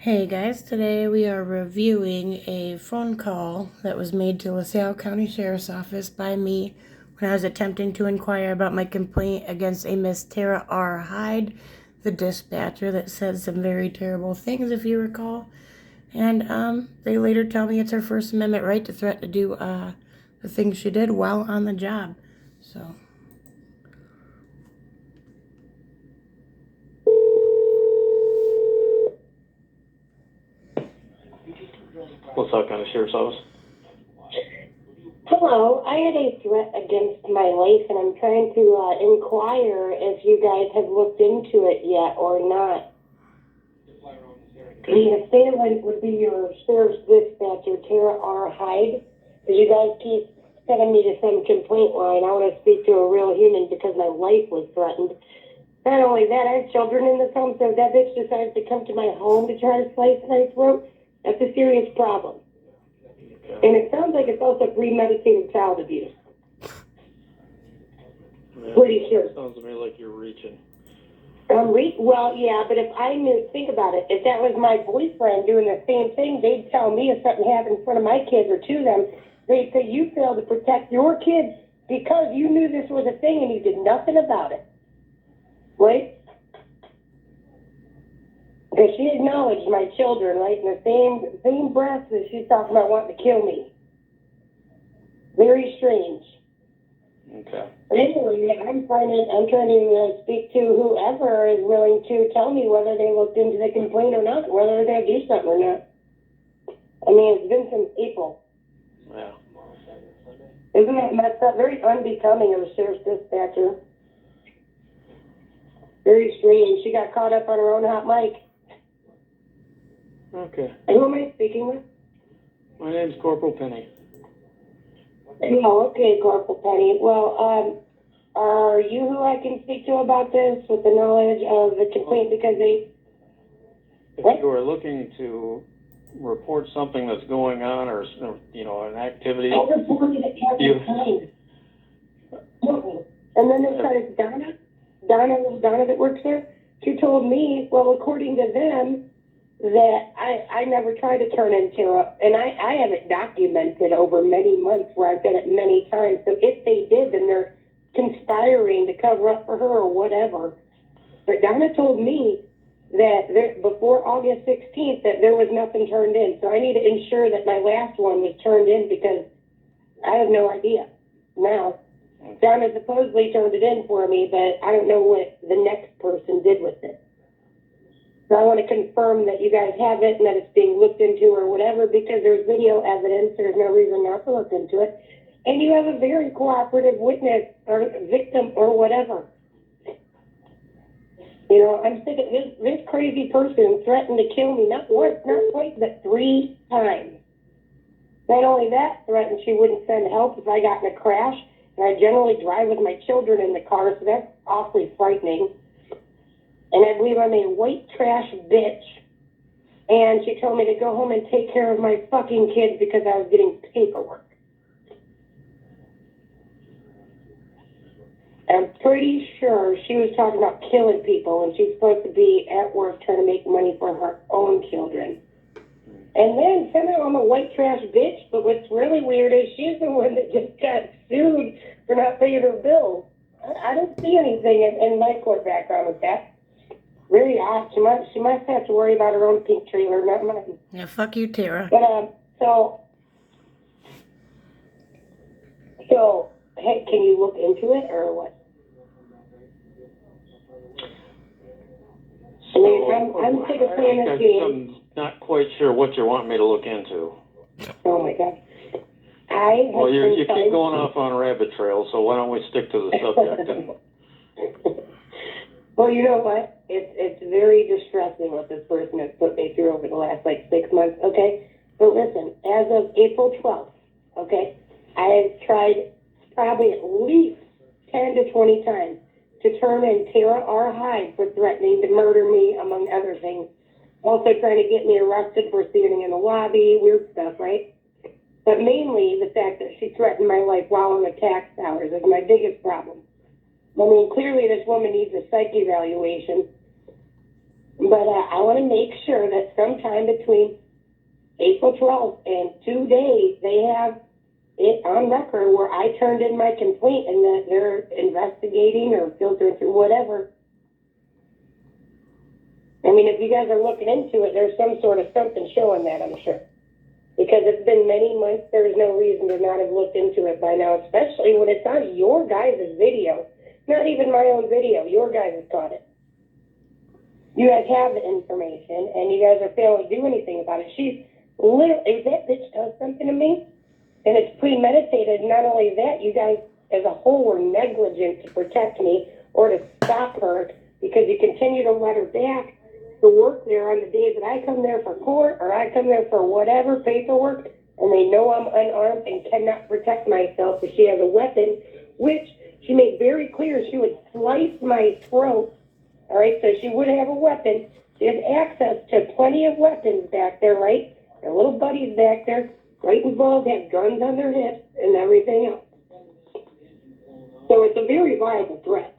Hey guys, today we are reviewing a phone call that was made to LaSalle Co Sheriffs Office by me when I was attempting to inquire about my complaint against a Miss Tara Hyde, the dispatcher that said some very terrible things, if you recall. And they later tell me it's her First Amendment right to threaten to do the things she did while on the job. So... LaSalle Co Sheriffs Office. Hello, I had a threat against my life, and I'm trying to inquire if you guys have looked into it yet or not. The assailant would be your sheriff's dispatcher, Tara Hyde. Because you guys keep sending me to some complaint line. I want to speak to a real human because my life was threatened. Not only that, I have children in this home, so if that bitch decides to come to my home to try to slice my throat, that's a serious problem. And it sounds like it's also premeditated child abuse. Yeah, Pretty sure. Sounds to me like you're reaching. Well, yeah, but if I knew, think about it, if that was my boyfriend doing the same thing, they'd tell me if something happened in front of my kids or to them, they'd say, you failed to protect your kids because you knew this was a thing and you did nothing about it. Right? Because she acknowledged my children, right, in the same breath that she's talking about wanting to kill me. Very strange. Okay. But anyway, I'm trying to speak to whoever is willing to tell me whether they looked into the complaint or not, whether they're going to do something or not. I mean, it's been since April. Yeah. Isn't that messed up? Very unbecoming of a sheriff's dispatcher. Very strange. She got caught up on her own hot mic. Okay. And who am I speaking with? My name's Corporal Pinny. Oh, okay, Corporal Penny. Well, are you who I can speak to about this with the knowledge of the complaint? Because If you are looking to report something that's going on or, an activity. I reported it every time. And then they started, Donna that works there, she told me, well, according to them, that I never tried to turn into her, and I have it documented over many months where I've done it many times. So if they did, then they're conspiring to cover up for her or whatever. But Donna told me that before August 16th that there was nothing turned in. So I need to ensure that my last one was turned in because I have no idea. Now, Donna supposedly turned it in for me, but I don't know what the next person did with it. So I want to confirm that you guys have it and that it's being looked into or whatever, because there's video evidence. There's no reason not to look into it. And you have a very cooperative witness or victim or whatever. You know, I'm sick of this crazy person threatened to kill me, not once, not twice, but 3 times. Not only that, threatened she wouldn't send help if I got in a crash. And I generally drive with my children in the car, so that's awfully frightening. And I believe I'm a white trash bitch. And she told me to go home and take care of my fucking kids because I was getting paperwork. I'm pretty sure she was talking about killing people when she's supposed to be at work trying to make money for her own children. And then somehow I'm a white trash bitch, but what's really weird is she's the one that just got sued for not paying her bills. I don't see anything in my court background with that. Very odd. She must have to worry about her own pink trailer, not mine. Yeah, fuck you, Tara. But, so, hey, can you look into it, or what? I'm sick of playing this game. I'm not quite sure what you want me to look into. Oh, my God. Well, you keep going off on rabbit trails, so why don't we stick to the subject? Well, you know what? It's very distressing what this person has put me through over the last, 6 months, okay? But listen, as of April 12th, okay, I have tried probably at least 10 to 20 times to turn in Tara Hyde for threatening to murder me, among other things. Also trying to get me arrested for standing in the lobby, weird stuff, right? But mainly the fact that she threatened my life while on the tax hours is my biggest problem. I mean, clearly this woman needs a psych evaluation, but I want to make sure that sometime time between April 12th and today, they have it on record where I turned in my complaint and that they're investigating or filtering through whatever. I mean, if you guys are looking into it, there's some sort of something showing that, I'm sure. Because it's been many months, there's no reason to not have looked into it by now, especially when it's on your guys' video. Not even my own video, your guys have caught it. You guys have the information, and you guys are failing to do anything about it. She's literally, if that bitch does something to me, and it's premeditated, not only that, you guys as a whole were negligent to protect me or to stop her because you continue to let her back to work there on the days that I come there for court or I come there for whatever paperwork, and they know I'm unarmed and cannot protect myself because she has a weapon, which she made very clear she would slice my throat. All right, so she would have a weapon. She has access to plenty of weapons back there, right? Her little buddies back there, right involved, have guns on their hips and everything else. So it's a very viable threat.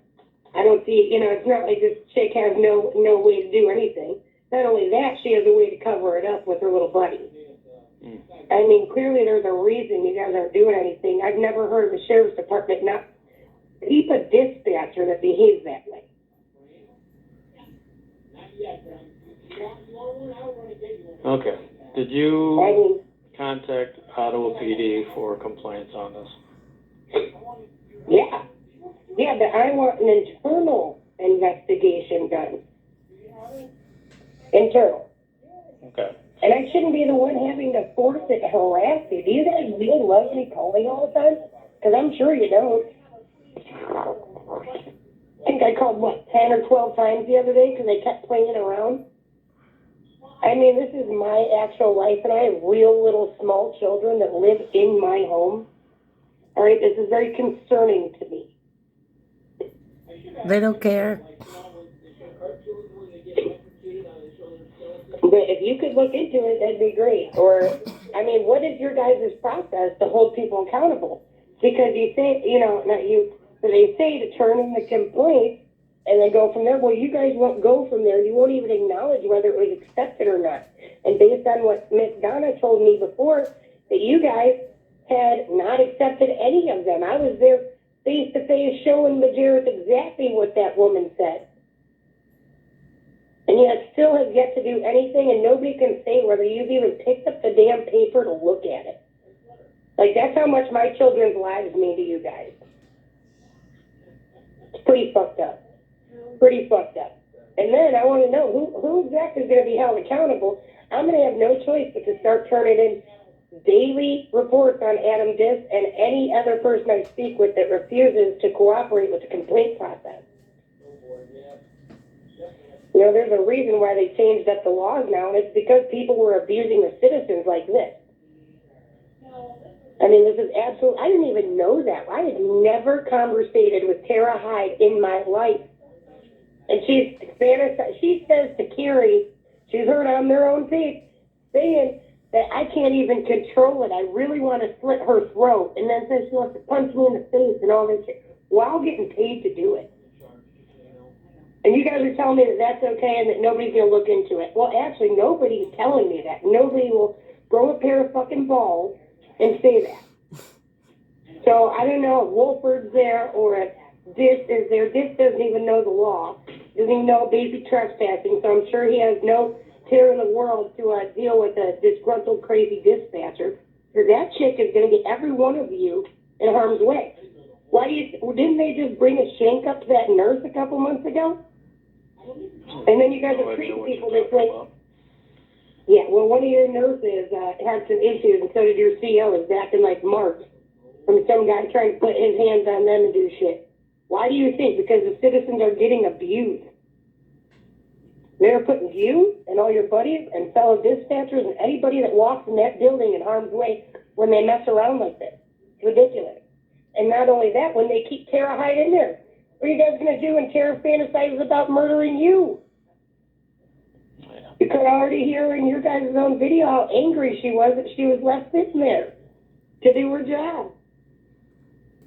I don't see, it's not like this chick has no way to do anything. Not only that, she has a way to cover it up with her little buddy. I mean, clearly there's a reason you guys aren't doing anything. I've never heard of the sheriff's department not keep a dispatcher that behaves that way. Okay. Did you contact Ottawa PD for complaints on this? Yeah. Yeah, but I want an internal investigation done. Internal. Okay. And I shouldn't be the one having to force it and harass you. Do you guys really love me calling all the time? Because I'm sure you don't. I think I called, 10 or 12 times the other day because they kept playing around. I mean, this is my actual life, and I have real little small children that live in my home. All right, this is very concerning to me. They don't care. But if you could look into it, that'd be great. Or, I mean, what is your guys' process to hold people accountable? Because you say, not you, but they say to turn in the complaint and then go from there. Well, you guys won't go from there. You won't even acknowledge whether it was accepted or not. And based on what Miss Donna told me before, that you guys had not accepted any of them. I was there face-to-face showing Majerus exactly what that woman said. And yet still have yet to do anything, and nobody can say whether you've even picked up the damn paper to look at it. Like, that's how much my children's lives mean to you guys. It's pretty fucked up. Pretty fucked up. And then I want to know who exactly is going to be held accountable. I'm going to have no choice but to start turning in daily reports on Adam Diss and any other person I speak with that refuses to cooperate with the complaint process. There's a reason why they changed up the laws now, and it's because people were abusing the citizens like this. I mean, this is absolute. I didn't even know that. I had never conversated with Tara Hyde in my life. And she says to Carrie, she's heard on their own tape, saying that I can't even control it. I really want to slit her throat. And then says she wants to punch me in the face and all this shit while getting paid to do it. And you guys are telling me that that's okay and that nobody's going to look into it. Well, actually, nobody's telling me that. Nobody will grow a pair of fucking balls and say that. So I don't know if Wolford's there or if Diss is there. Diss doesn't even know the law. Doesn't even know basic trespassing. So I'm sure he has no care in the world to deal with a disgruntled, crazy dispatcher. Because that chick is going to get every one of you in harm's way. Didn't they just bring a shank up to that nurse a couple months ago? And then you guys are treating people this way. Yeah, well, one of your nurses had some issues, and so did your CO. Is back in March from some guy trying to put his hands on them and do shit. Why do you think? Because the citizens are getting abused. They're putting you and all your buddies and fellow dispatchers and anybody that walks in that building in harm's way when they mess around like this. It's ridiculous. And not only that, when they keep Tara Hyde in there. What are you guys going to do when Tara fantasizes about murdering you? Yeah. You could already hear in your guys' own video how angry she was that she was left sitting there to do her job.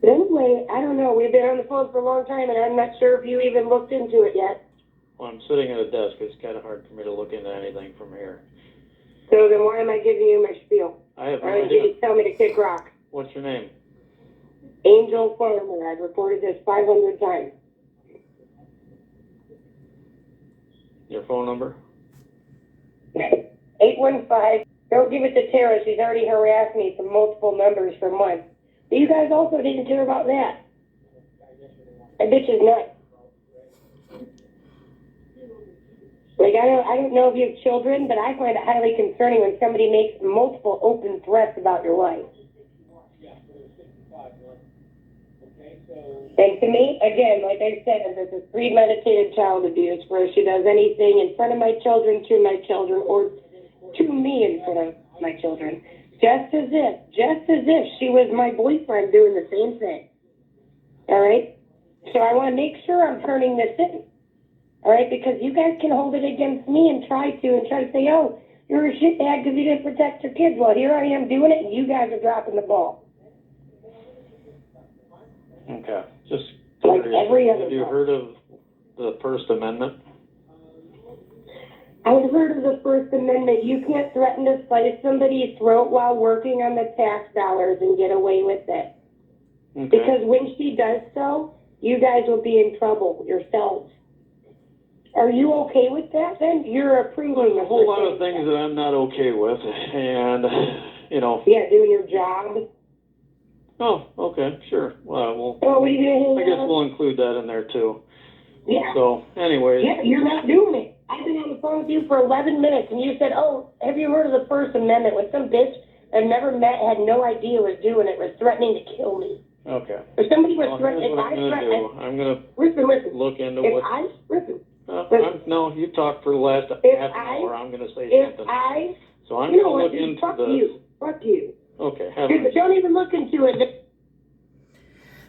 But anyway, I don't know. We've been on the phone for a long time, and I'm not sure if you even looked into it yet. Well, I'm sitting at a desk. It's kind of hard for me to look into anything from here. So then why am I giving you my spiel? I have no Or did idea. you tell me to kick rock? What's your name? Angel Farmer. I've reported this 500 times. Your phone number? 815. Don't give it to Tara. She's already harassed me from multiple numbers for months. But you guys also didn't care about that. That bitch is nuts. Like, I don't know if you have children, but I find it highly concerning when somebody makes multiple open threats about your life. And to me, again, like I said, this is premeditated child abuse where she does anything in front of my children, to my children, or to me in front of my children. Just as if she was my boyfriend doing the same thing. All right? So I want to make sure I'm turning this in. All right? Because you guys can hold it against me and try to say, oh, you're a shitbag because you didn't protect your kids. Well, here I am doing it, and you guys are dropping the ball. Okay. Just Like curious. every other Have you time. heard of the First Amendment? I've heard of the First Amendment. You can't threaten to slice somebody's throat while working on the tax dollars and get away with it. Okay. Because when she does so, you guys will be in trouble yourselves. Are you okay with that then? You're approving There's a of whole her lot of saying things that. that I'm not okay with, and, you know. Yeah, doing your job. Oh, okay, sure. Well, Oh, what are you going to I guess we'll include that in there too. Yeah. So, anyways. Yeah, you're not doing it. I've been on the phone with you for 11 minutes, and you said, oh, have you heard of the First Amendment? When some bitch I've never met, had no idea was doing it, was threatening to kill me. Okay. If somebody was Well, threatening, here's what I'm going to do. I'm going to listen, look into if what... I, listen, no, you talked for the last half an hour. I'm going to say if something. I, So I'm you going know to what, look into fuck this. you, fuck you. Okay. Don't even look into it.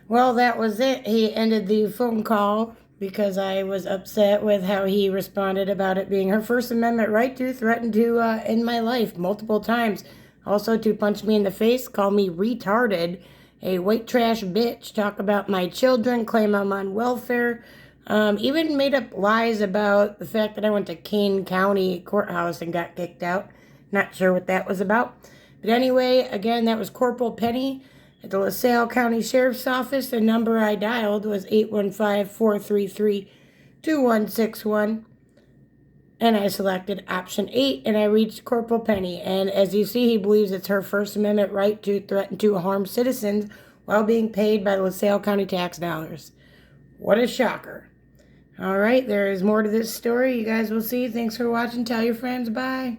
Well, that was it. He ended the phone call because I was upset with how he responded about it being her First Amendment right to threaten to end my life multiple times. Also to punch me in the face, call me retarded, a white trash bitch, talk about my children, claim I'm on welfare, even made up lies about the fact that I went to Kane County Courthouse and got kicked out. Not sure what that was about. But anyway, again, that was Corporal Penny at the LaSalle County Sheriff's Office. The number I dialed was 815-433-2161. And I selected option 8, and I reached Corporal Penny. And as you see, he believes it's her First Amendment right to threaten to harm citizens while being paid by the LaSalle County tax dollars. What a shocker. All right, there is more to this story. You guys will see. Thanks for watching. Tell your friends. Bye.